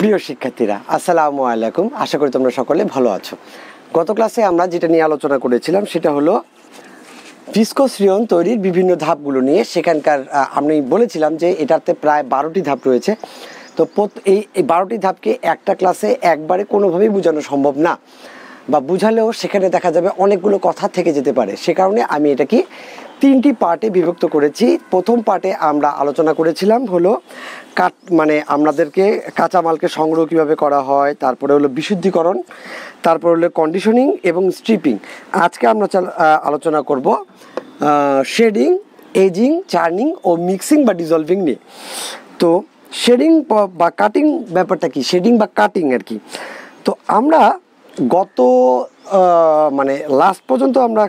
প্রিয় শিক্ষার্থীরা আসসালামু আলাইকুম, আশা করি তোমরা সকলে ভালো আছো। গত ক্লাসে আমরা যেটা নিয়ে আলোচনা করেছিলাম সেটা হলো ভিসকোস রেয়ন তৈরির বিভিন্ন ধাপগুলো নিয়ে। সেখানকার আমি বলেছিলাম যে এটাতে প্রায় 12টি ধাপ রয়েছে। তো এই 12টি ধাপকে একটা ক্লাসে একবারে কোনোভাবেই বোঝানো সম্ভব না, বা বুঝালেও সেখানে দেখা যাবে অনেকগুলো কথা থেকে যেতে পারে। সে কারণে আমি এটাকে 3টি পার্টে বিভক্ত করেছি। প্রথম পার্টে আমরা আলোচনা করেছিলাম হলো আমাদেরকে কাঁচামালকে সংগ্রহ কীভাবে করা হয়, তারপরে হলো বিশুদ্ধীকরণ, তারপরে হলো কন্ডিশনিং এবং স্ট্রিপিং। আজকে আমরা আলোচনা করব শেডিং, এজিং, চার্নিং ও মিক্সিং বা ডিজলভিং নিয়ে। তো শেডিং বা কাটিং ব্যাপারটা কি, শেডিং বা কাটিং আর কি। তো আমরা গত লাস্ট পর্যন্ত আমরা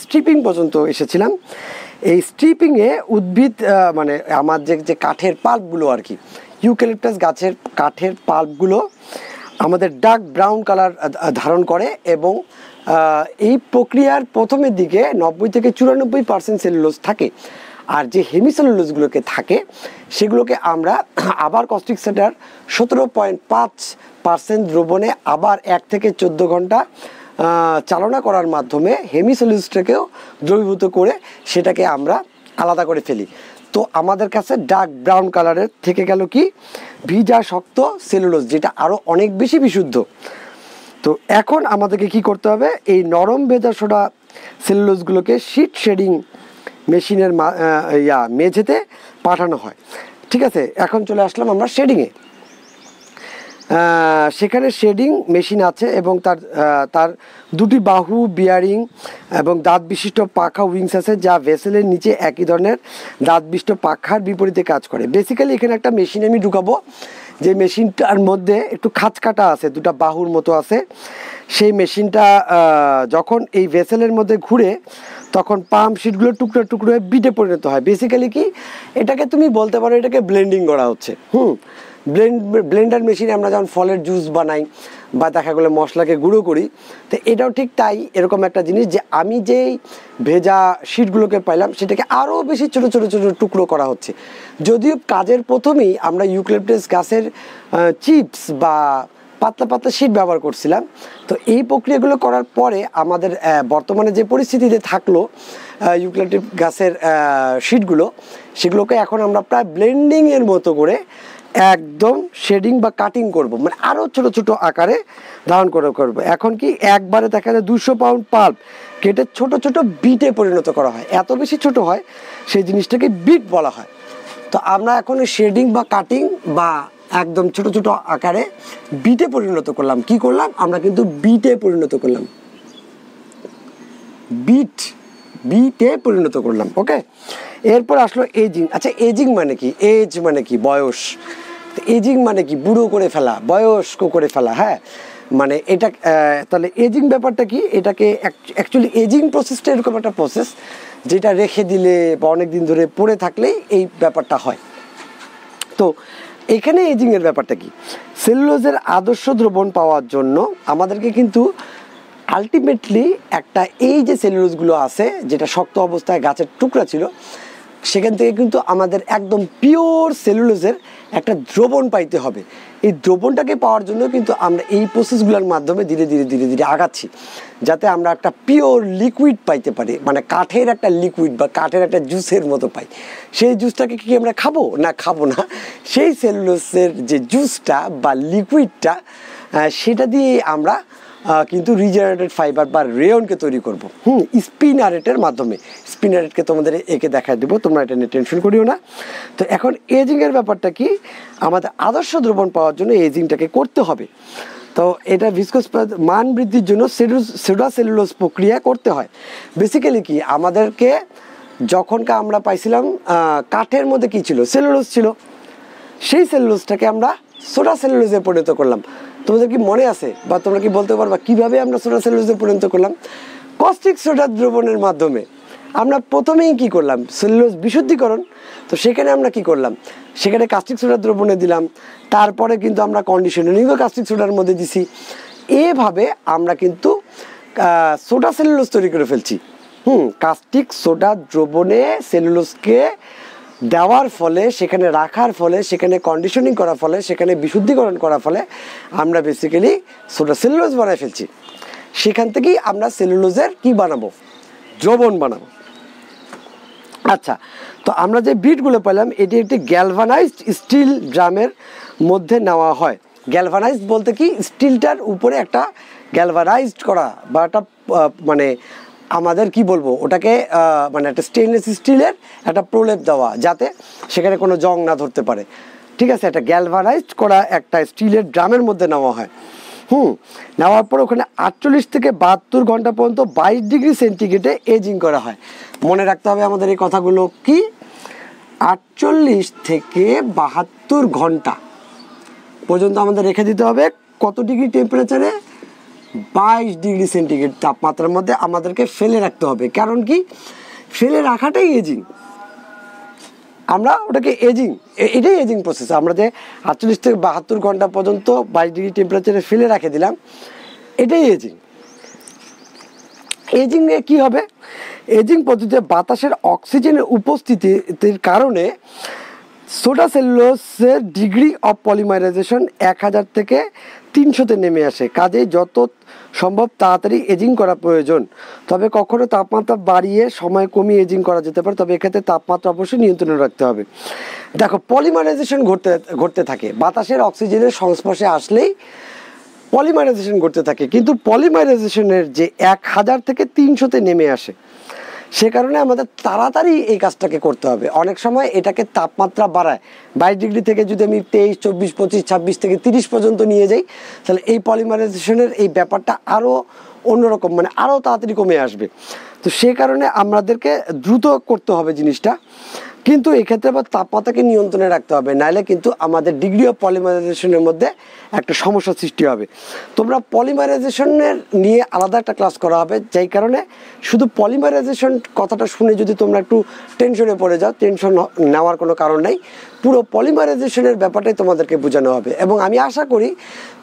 স্ট্রিপিং পর্যন্ত এসেছিলাম। এই স্ট্রিপিংয়ে উদ্ভিদ আমার যে কাঠের পাল্পগুলো আর কি, ইউক্যালিপটাস গাছের কাঠের পাল্পগুলো আমাদের ডার্ক ব্রাউন কালার ধারণ করে এবং এই প্রক্রিয়ার প্রথমের দিকে 90 থেকে 94% সেলুলোজ থাকে। আর যে হেমিসেলুলোজগুলোকে থাকে সেগুলোকে আমরা আবার কস্টিক সোডার 17.5% দ্রবণে আবার 1 থেকে 14 ঘন্টা চালনা করার মাধ্যমে হেমিসেলুলোজটাকেও দ্রবীভূত করে সেটাকে আমরা আলাদা করে ফেলি। তো আমাদের কাছে ডার্ক ব্রাউন কালারের থেকে গেল কি ভিজা শক্ত সেলুলোজ, যেটা আরও অনেক বেশি বিশুদ্ধ। তো এখন আমাদেরকে কি করতে হবে, এই নরম ভেজা সোডা সেলুলোজগুলোকে শিট শেডিং মেশিনের মেঝেতে পাঠানো হয়। ঠিক আছে, এখন চলে আসলাম আমরা শেডিংয়ে। সেখানে শেডিং মেশিন আছে এবং তার দুটি বাহু, বিয়ারিং এবং দাঁত বিশিষ্ট পাখা উইংস আছে, যা ভেসেলের নিচে একই ধরনের দাঁত বিশিষ্ট পাখার বিপরীতে কাজ করে। বেসিক্যালি এখানে একটা মেশিন আমি ঢুকাবো, যে মেশিনটার মধ্যে একটু খাঁচ কাটা আছে, দুটা বাহুর মতো আছে। সেই মেশিনটা যখন এই ভেসেলের মধ্যে ঘুরে তখন পাম্প শিটগুলো টুকরো টুকরো হয়ে বিটে পরিণত হয়। বেসিক্যালি কি, এটাকে তুমি বলতে পারো এটাকে ব্লেন্ডিং করা হচ্ছে। ব্লেন্ডার মেশিনে আমরা যখন ফলের জুস বানাই বা দেখা গেলে মশলাকে গুঁড়ো করি, তো এটাও ঠিক তাই, এরকম একটা জিনিস যে আমি যেই ভেজা শিটগুলোকে পাইলাম সেটাকে আরও বেশি ছোটো ছোটো ছোটো টুকরো করা হচ্ছে। যদিও কাজের প্রথমেই আমরা ইউক্যালিপটাস গাছের চিপস বা পাতলা পাতলা শিট ব্যবহার করছিলাম। তো এই প্রক্রিয়াগুলো করার পরে আমাদের বর্তমানে যে পরিস্থিতিতে থাকলো ইউক্যালিপটাস গাছের শিটগুলো, সেগুলোকে এখন আমরা প্রায় ব্লেন্ডিংয়ের মতো করে একদম শেডিং বা কাটিং করব, আরও ছোটো ছোটো আকারে ধারণ করবো। এখন কি একবারে দেখা যায় 200 পাউন্ড পাল্প কেটে ছোট ছোট বিটে পরিণত করা হয়। এত বেশি ছোট হয় সেই জিনিসটাকে বিট বলা হয়। তো আমরা এখন শেডিং বা কাটিং বা একদম ছোট ছোট আকারে বিটে পরিণত করলাম। কি করলাম আমরা, কিন্তু বিটে পরিণত করলাম, বিটে পরিণত করলাম। ওকে, এরপর আসলো এজিং। আচ্ছা, এজিং মানে কি? এজ মানে কি? বয়স। এজিং মানে কি? বুড়ো করে ফেলা, বয়স্ক করে ফেলা। হ্যাঁ, এটা তাহলে এজিং ব্যাপারটা কি? এটাকে অ্যাকচুয়ালি এজিং প্রসেসটা এরকম একটা প্রসেস যেটা রেখে দিলে বা অনেক দিন ধরে পড়ে থাকলেই এই ব্যাপারটা হয়। তো এখানে এজিংয়ের ব্যাপারটা কি, সেলুলোজের আদর্শ দ্রবণ পাওয়ার জন্য আমাদেরকে কিন্তু আলটিমেটলি একটা এই যে সেলুলোজগুলো আছে, যেটা শক্ত অবস্থায় গাছের টুকরা ছিল, সেখান থেকে কিন্তু আমাদের একদম পিওর সেলুলোজের একটা দ্রবণ পাইতে হবে। এই দ্রবণটাকে পাওয়ার জন্য কিন্তু আমরা এই প্রসেসগুলোর মাধ্যমে ধীরে ধীরে ধীরে ধীরে আগাচ্ছি, যাতে আমরা একটা পিওর লিকুইড পাইতে পারি, কাঠের একটা লিকুইড বা কাঠের একটা জুসের মতো পাই। সেই জুসটাকে কি আমরা খাবো? না, খাবো না। সেই সেলুলোজের যে জুসটা বা লিকুইডটা, সেটা দিয়ে আমরা কিন্তু রিজেনারেটেড ফাইবার বা রেয়নকে তৈরি করব স্পিনারেটের মাধ্যমে। স্পিনারেটকে তোমাদের একে দেখায় দেবো, তোমরা এটা নিয়ে টেনশন করিও না। তো এখন এজিংয়ের ব্যাপারটা কি, আমাদের আদর্শ দ্রবণ পাওয়ার জন্য এজিংটাকে করতে হবে। তো এটা ভিসকোস মান বৃদ্ধির জন্য সোডা সেলুলোজ প্রক্রিয়া করতে হয়। বেসিক্যালি কি, আমাদেরকে যখনকার আমরা পাইছিলাম কাঠের মধ্যে কি ছিল, সেলুলোজ ছিল, সেই সেলুলোজটাকে আমরা সোডা সেলুলোজে পরিণত করলাম। তোমাদের কি মনে আছে বা তোমরা কি বলতে পারবা কিভাবে আমরা সোডা সেলুলোজে পরিণত করলাম? কস্টিক সোডা দ্রবণের মাধ্যমে। আমরা প্রথমেই কি করলাম, সেলুলোজ বিশুদ্ধীকরণ। তো সেখানে আমরা কি করলাম, সেখানে কাস্টিক সোডা দ্রবণে দিলাম, তারপরে কিন্তু আমরা কন্ডিশনিংও কাস্টিক সোডার মধ্যে দিছি। এভাবে আমরা কিন্তু সোডা সেলুলোজ তৈরি করে ফেলছি। কাস্টিক সোডা দ্রবণে সেলুলোজকে দেওয়ার ফলে, সেখানে রাখার ফলে, সেখানে কন্ডিশনিং করার ফলে, সেখানে বিশুদ্ধিকরণ করার ফলে আমরা বেসিক্যালি সোডা সেলুলোজ বানায় ফেলছি। সেখান থেকেই আমরা সেলুলোজের কি বানাবো, দ্রবণ বানাবো। আচ্ছা, তো আমরা যে বিটগুলো পেলাম এটি একটি গ্যালভানাইজড স্টিল ড্রামের মধ্যে নেওয়া হয়। গ্যালভানাইজড বলতে কি, স্টিলটার উপরে একটা গ্যালভানাইজড করা বা একটা মানে আমাদের কি বলবো ওটাকে মানে একটা স্টেনলেস স্টিলের একটা প্রলেপ দেওয়া, যাতে সেখানে কোনো জং না ধরতে পারে। ঠিক আছে, একটা গ্যালভানাইজড করা একটা স্টিলের ড্রামের মধ্যে নেওয়া হয়। নেওয়ার পর ওখানে 48 থেকে 72 ঘন্টা পর্যন্ত 22 ডিগ্রি সেন্টিগ্রেডে এজিং করা হয়। মনে রাখতে হবে আমাদের এই কথাগুলো কি, 48 থেকে 72 ঘন্টা পর্যন্ত আমাদের রেখে দিতে হবে। কত ডিগ্রি টেম্পারেচারে? 22 ডিগ্রি সেন্টিগ্রেড তাপমাত্রার মধ্যে আমাদেরকে ফেলে রাখতে হবে। কারণ কি, ফেলে রাখাটাই এজিং। আমরা ওটাকে এজিং, এটাই এজিং প্রসেস। আমরা যে 48 থেকে 72 ঘন্টা পর্যন্ত 22 ডিগ্রি টেম্পারেচারে ফেলে রেখে দিলাম, এটাই এজিং। এজিংয়ে কি হবে? এজিং পদ্ধতিতে বাতাসের অক্সিজেনের উপস্থিতির কারণে সোডা সেলুলোজের ডিগ্রি অফ পলিমারাইজেশন 1000 থেকে 300-তে নেমে আসে। কাজেই যত সম্ভব তাড়াতাড়ি এজিং করা প্রয়োজন। তবে কখনো তাপমাত্রা বাড়িয়ে সময় কমিয়ে এজিং করা যেতে পারে, তবে এক্ষেত্রে তাপমাত্রা অবশ্যই নিয়ন্ত্রণে রাখতে হবে। দেখো, পলিমারাইজেশন ঘটতে থাকে, বাতাসের অক্সিজেনের সংস্পর্শে আসলেই পলিমারাইজেশন ঘটতে থাকে। কিন্তু পলিমারাইজেশনের যে 1000 থেকে 300-তে নেমে আসে, সে কারণে আমাদের তাড়াতাড়ি এই কাজটাকে করতে হবে। অনেক সময় এটাকে তাপমাত্রা বাড়ায়, 22 ডিগ্রি থেকে যদি আমি 23, 24, 25, 26 থেকে 30 পর্যন্ত নিয়ে যাই, তাহলে এই পলিমারাইজেশনের এই ব্যাপারটা আরও অন্যরকম, মানে আরও তাড়াতাড়ি কমে আসবে। তো সে কারণে আমাদেরকে দ্রুত করতে হবে জিনিসটা, কিন্তু এক্ষেত্রে আবার তাপমাত্রাকে নিয়ন্ত্রণে রাখতে হবে, নাহলে কিন্তু আমাদের ডিগ্রি অফ পলিমারাইজেশনের মধ্যে একটা সমস্যা সৃষ্টি হবে। তোমরা পলিমারাইজেশনের নিয়ে আলাদা একটা ক্লাস করা হবে, যেই কারণে শুধু পলিমারাইজেশন কথাটা শুনে যদি তোমরা একটু টেনশনে পড়ে যাও, টেনশন নেওয়ার কোনো কারণ নেই। পুরো পলিমারাইজেশনের ব্যাপারটাই তোমাদেরকে বোঝানো হবে। এবং আমি আশা করি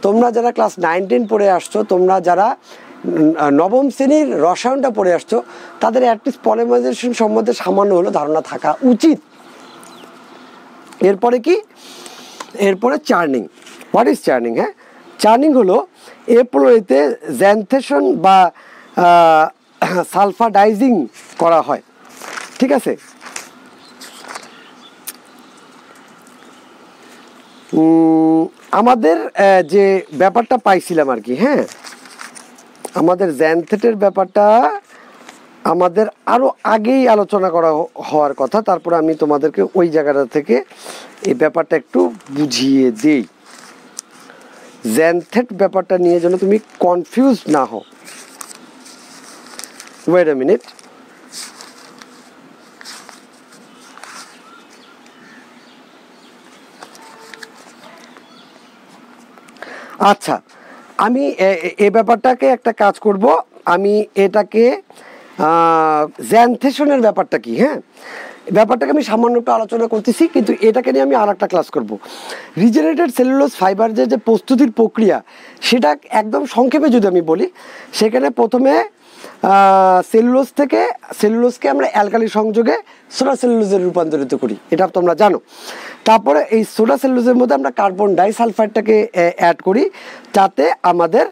তোমরা যারা ক্লাস 9-10 পড়ে আসছো, তোমরা যারা নবম শ্রেণীর রসায়নটা পড়ে আসছো, তাদের অ্যাটলিস্ট পলিমারাইজেশন সম্বন্ধে সামান্য হলো ধারণা থাকা উচিত। এরপরে কি? এরপরে চার্নিং। What is churning? হ্যাঁ, চার্নিং হলো এ প্রণালীতে জ্যান্থেশন বা সালফাডাইজিং করা হয়। ঠিক আছে, আমাদের যে ব্যাপারটা পাইছিলাম আর কি, হ্যাঁ, আমাদের জ্যানথেটের ব্যাপারটা আমাদের আরও আগেই আলোচনা করা হওয়ার কথা। তারপরে আমি তোমাদেরকে ওই জায়গাটা থেকে এই ব্যাপারটা একটু বুঝিয়ে দিই। জ্যানথেট ব্যাপারটা নিয়ে যেন তুমি কনফিউজ না হও। Wait a minute. আচ্ছা, আমি এই ব্যাপারটাকে একটা কাজ করব, আমি এটাকে জ্যানথেশনের ব্যাপারটা কি, হ্যাঁ, ব্যাপারটাকে আমি সামান্য একটু আলোচনা করতেছি, কিন্তু এটাকে নিয়ে আমি আর একটা ক্লাস করব। রিজেনারেটেড সেলুলোজ ফাইবার যে প্রস্তুতির প্রক্রিয়া, সেটা একদম সংক্ষেপে যদি আমি বলি, সেখানে প্রথমে সেলুলোজকে আমরা অ্যালকালি সংযোগে সোডা সেলুলোজে রূপান্তরিত করি, এটা তোমরা জানো। তারপরে এই সোডা সেলুলোজের মধ্যে আমরা কার্বন ডাইসালফাইডটাকে অ্যাড করি, যাতে আমাদের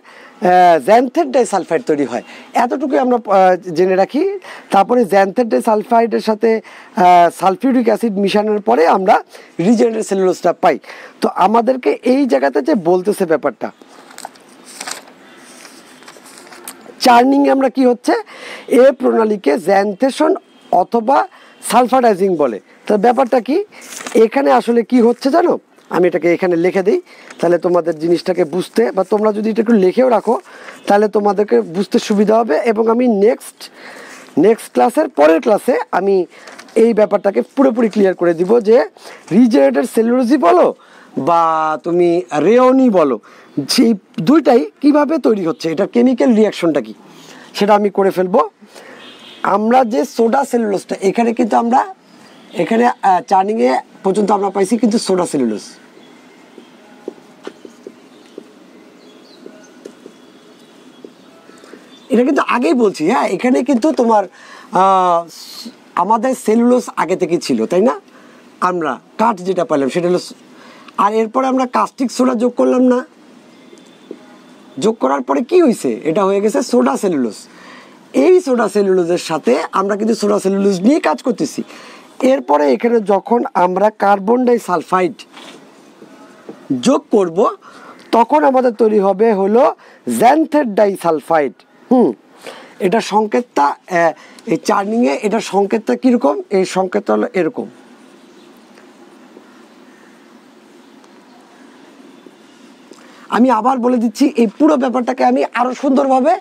জ্যানথেট ডাইসালফাইড তৈরি হয়। এতটুকুই আমরা জেনে রাখি। তারপরে জ্যানথেট ডাইসালফাইডের সাথে সালফিউরিক অ্যাসিড মিশানোর পরে আমরা রিজেনারেটেড সেলুলোজটা পাই। তো আমাদেরকে এই জায়গাতে যে বলতেছে ব্যাপারটা, চার্নিং আমরা কি হচ্ছে, এ প্রণালীকে জ্যানথেশন অথবা সালফাডাইজিং বলে। তো ব্যাপারটা কি, এখানে আসলে কি হচ্ছে জানো, আমি এটাকে এখানে লিখে দিই, তাহলে তোমাদের জিনিসটাকে বুঝতে, বা তোমরা যদি এটা একটু লিখেও রাখো তাহলে তোমাদেরকে বুঝতে সুবিধা হবে। এবং আমি নেক্সট ক্লাসের পরের ক্লাসে আমি এই ব্যাপারটাকে পুরোপুরি ক্লিয়ার করে দিব, যে রিজেনারেটেড সেলুলোজই বলো বা তুমি রেয়নই বলো, সেই দুইটাই কিভাবে তৈরি হচ্ছে, এটা কেমিক্যাল রিয়াকশনটা কি সেটা আমি করে ফেলবো। আমরা যে সোডা সেলুলোজটা এখানে কিন্তু আমরা এখানে চার্নিংয়ে পর্যন্ত আমরা পাইছি কিন্তু সোডা সেলুলোজ, এটা কিন্তু আগেই বলছি। হ্যাঁ, এখানে কিন্তু তোমার আমাদের সেলুলোজ আগে থেকে ছিল, তাই না? আমরা কাঠ যেটা পাইলাম সেটা হলো, আর এরপরে আমরা কাস্টিক সোডা যোগ করলাম না, যোগ করার পরে কি হয়েছে, এটা হয়ে গেছে সোডা সেলুলোজ। এই সোডা সেলুলোজের সাথে আমরা কিন্তু সোডা সেলুলোজ নিয়ে কাজ করতেছি। এরপরে এখানে যখন আমরা কার্বন ডাই সালফাইড যোগ করব তখন আমাদের তৈরি হবে হলো জ্যান্থেট ডাই সালফাইড। এটা সংকেতটা এই চার্নিংয়ে এটার সংকেতটা কীরকম, এই সংকেতটা হলো এরকম। আমি আবার বলে দিচ্ছি, এই পুরো ব্যাপারটাকে আমি আরও সুন্দরভাবে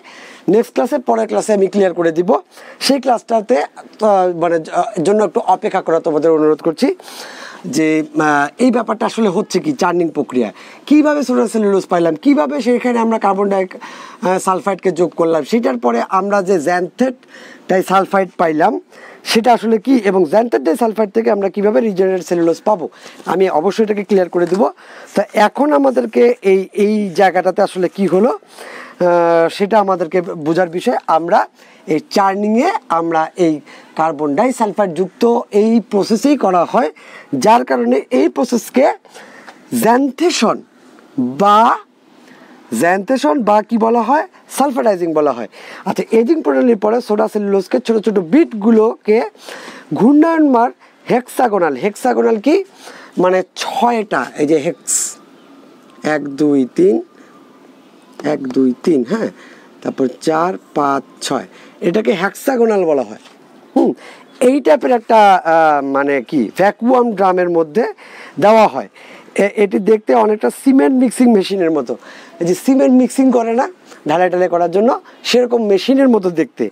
নেক্সট ক্লাসে, পরের ক্লাসে আমি ক্লিয়ার করে দিব। সেই ক্লাসটাতে মানে জন্য একটু অপেক্ষা করা তোমাদের অনুরোধ করছি, যে এই ব্যাপারটা আসলে হচ্ছে কি চার্নিং প্রক্রিয়া, কীভাবে সোডা সেলুলোজ পাইলাম, কীভাবে সেখানে আমরা কার্বন ডাই সালফাইডকে যোগ করলাম, সেটার পরে আমরা যে জ্যান্থেট ডাই সালফাইড পাইলাম সেটা আসলে কি, এবং জ্যান্থেট ডাই সালফাইড থেকে আমরা কীভাবে রিজেনারেট সেলুলোজ পাবো, আমি অবশ্যই এটাকে ক্লিয়ার করে দেবো। তো এখন আমাদেরকে এই জায়গাটাতে আসলে কি হলো সেটা আমাদেরকে বোঝার বিষয়। আমরা এই চার্নিংয়ে আমরা এই কার্বন ডাই সালফাইড যুক্ত এই প্রসেসেই করা হয়, যার কারণে এই প্রসেসকে জ্যান্থেশন বা কি বলা হয়, সালফাইডাইজিং বলা হয়। আচ্ছা, এজিং প্রণালীর পরে সোডা সেলুলোজকে ছোটো ছোটো বিটগুলোকে ঘূর্ণায়নমান হেক্সাগোনাল কি মানে 6টা, এই যে হেক্স 1 2 3 1 2 3, হ্যাঁ, তারপর 4 5 6, এটাকে হেক্সাগোনাল বলা হয়। এই টাইপের একটা মানে কি ভ্যাকুয়াম ড্রামের মধ্যে দেওয়া হয়। এটি দেখতে অনেকটা সিমেন্ট মিক্সিং মেশিনের মতো, এই যে সিমেন্ট মিক্সিং করে না ঢালাই ঢালাই করার জন্য, সেরকম মেশিনের মতো দেখতে,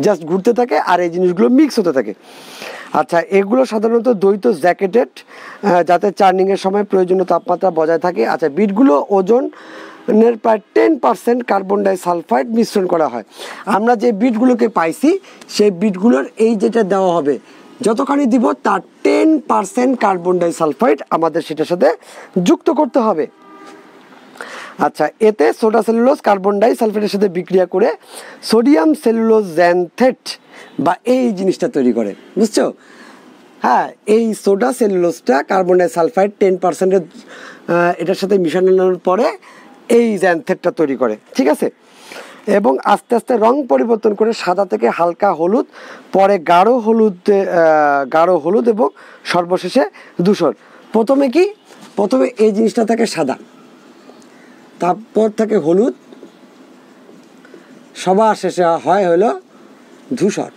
জাস্ট ঘুরতে থাকে আর এই জিনিসগুলো মিক্স হতে থাকে। আচ্ছা, এগুলো সাধারণত দ্বৈত জ্যাকেটেড, যাতে চার্নিংয়ের সময় প্রয়োজনীয় তাপমাত্রা বজায় থাকে। আচ্ছা, বিটগুলো ওজনের প্রায় 10% কার্বন ডাই সালফাইড মিশ্রণ করা হয়। আমরা যে বিটগুলোকে পাইছি সেই বিটগুলোর এই যেটা দেওয়া হবে, যতখানি দিব তার 10% কার্বন ডাই সালফাইড আমাদের সেটার সাথে যুক্ত করতে হবে। আচ্ছা, এতে সোডা সেলুলোজ কার্বন ডাই সালফাইডের সাথে বিক্রিয়া করে সোডিয়াম সেলুলোজ জ্যান্থেট বা এই জিনিসটা তৈরি করে, বুঝছো? হ্যাঁ, এই সোডা সেলুলোজটা কার্বন ডাই সালফাইড 10% এটার সাথে মিশানোর পরে এই জ্যান্থেটটা তৈরি করে, ঠিক আছে। এবং আস্তে আস্তে রং পরিবর্তন করে সাদা থেকে হালকা হলুদ, পরে গাঢ় হলুদ এবং সর্বশেষে ধূসর। প্রথমে এই জিনিসটা থাকে সাদা, তারপর থাকে হলুদ, সবার শেষে হয় হলো ধূসর।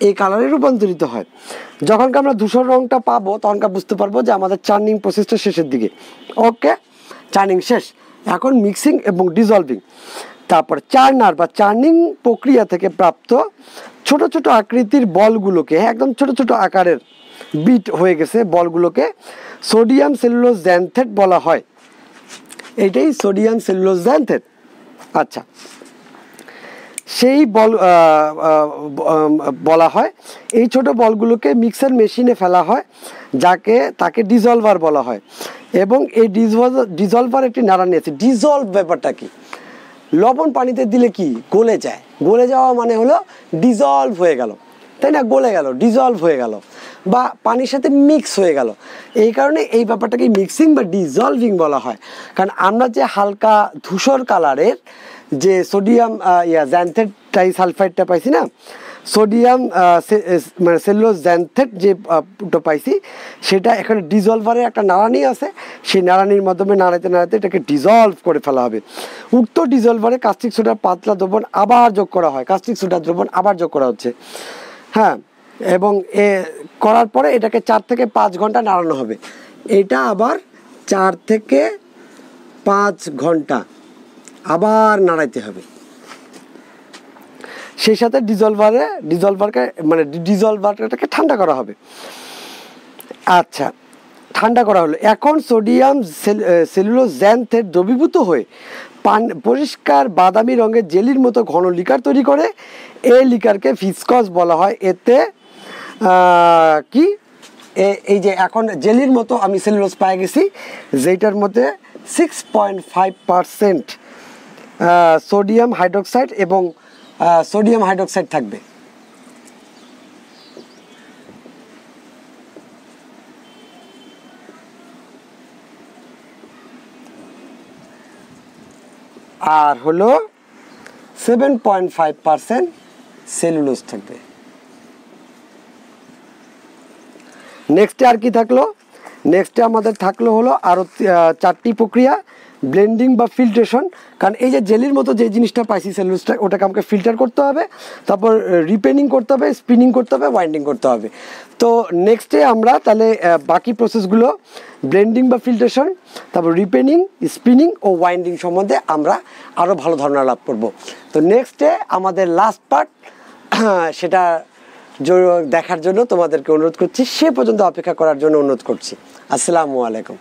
এই কালারে রূপান্তরিত হয়। যখন আমরা ধূসর রংটা পাবো তখন বুঝতে পারবো যে আমাদের চার্নিং প্রসেসটা শেষের দিকে। ওকে, চার্নিং শেষ, এখন মিক্সিং এবং ডিজলভিং। তারপর চার্নার বা চার্নিং প্রক্রিয়া থেকে প্রাপ্ত ছোট ছোট আকৃতির বলগুলোকে, একদম ছোট ছোট আকারের বিট হয়ে গেছে বলগুলোকে সোডিয়াম সেলুলোজ জ্যান্থেট বলা হয়। এইটাই সোডিয়াম সেলুলোজ জ্যান্থেট। আচ্ছা, সেই বল বলা হয়। এই ছোট বলগুলোকে মিক্সার মেশিনে ফেলা হয়, তাকে ডিজলভার বলা হয়। এবং এই ডিজলভার একটি নাড়ানি আছে। ডিজলভ ব্যাপারটা কি, লবণ পানিতে দিলে কি গলে যায়, গলে যাওয়া মানে হলো ডিজলভ হয়ে গেল, তাই না, গলে গেল, ডিজলভ হয়ে গেল বা পানির সাথে মিক্স হয়ে গেল। এই কারণে এই ব্যাপারটাকে মিক্সিং বা ডিজলভিং বলা হয়। কারণ আমরা যে হালকা ধূসর কালারের যে সোডিয়াম জ্যান্থেট ট্রাইসালফাইডটা পাইছি না, সোডিয়াম মানে সেলুলোজ জ্যান্থেট যেটা পাইছি, সেটা এখানে ডিজলভারের একটা নাড়ানি আছে, সেই নাড়ানির মাধ্যমে নাড়াতে নাড়াতে এটাকে ডিজলভ করে ফেলা হবে। উক্ত ডিজলভারে কাস্টিক সোডার পাতলা দ্রবণ আবার যোগ করা হয়, কাস্টিক সোডার দ্রবণ আবার যোগ করা হচ্ছে, হ্যাঁ। এবং করার পরে এটাকে 4 থেকে 5 ঘন্টা নাড়ানো হবে। এটা আবার 4 থেকে 5 ঘন্টা আবার নাড়াইতে হবে। সেই সাথে ডিজলভারটাকে ঠান্ডা করা হবে। আচ্ছা, ঠান্ডা করা হলো। এখন সোডিয়াম সেলুলোজ জ্যান্থেট দ্রবীভূত হয়ে পরিষ্কার বাদামি রঙের জেলির মতো ঘন লিকার তৈরি করে। এই লিকারকে ভিসকস বলা হয়। এতে কি এই যে এখন জেলির মতো আমি সেলুলোজ পেয়ে গেছি, যেটার মধ্যে 6.5% সোডিয়াম হাইড্রোক্সাইড এবং সোডিয়াম হাইড্রোক্সাইড থাকবে। আর হলো 7.5% সেলুলোজ থাকবে। নেক্সটে আর কি থাকলো, নেক্সটে আমাদের থাকলো হলো আরও 4টি প্রক্রিয়া, ব্লেন্ডিং বা ফিল্ট্রেশন। কারণ এই যে জেলির মতো যে জিনিসটা পাইছি সেলুলোজটা, ওটাকে আমাকে ফিল্টার করতে হবে, তারপর রিপেনিং করতে হবে, স্পিনিং করতে হবে, ওয়াইন্ডিং করতে হবে। তো নেক্সটে আমরা তাহলে বাকি প্রসেসগুলো ব্লেন্ডিং বা ফিল্ট্রেশন, তারপর রিপেনিং, স্পিনিং ও ওয়াইন্ডিং সম্বন্ধে আমরা আরও ভালো ধারণা লাভ করব। তো নেক্সটে আমাদের লাস্ট পার্ট, সেটা দেখার জন্য তোমাদেরকে অনুরোধ করছি, সে পর্যন্ত অপেক্ষা করার জন্য অনুরোধ করছি। আসসালামু আলাইকুম।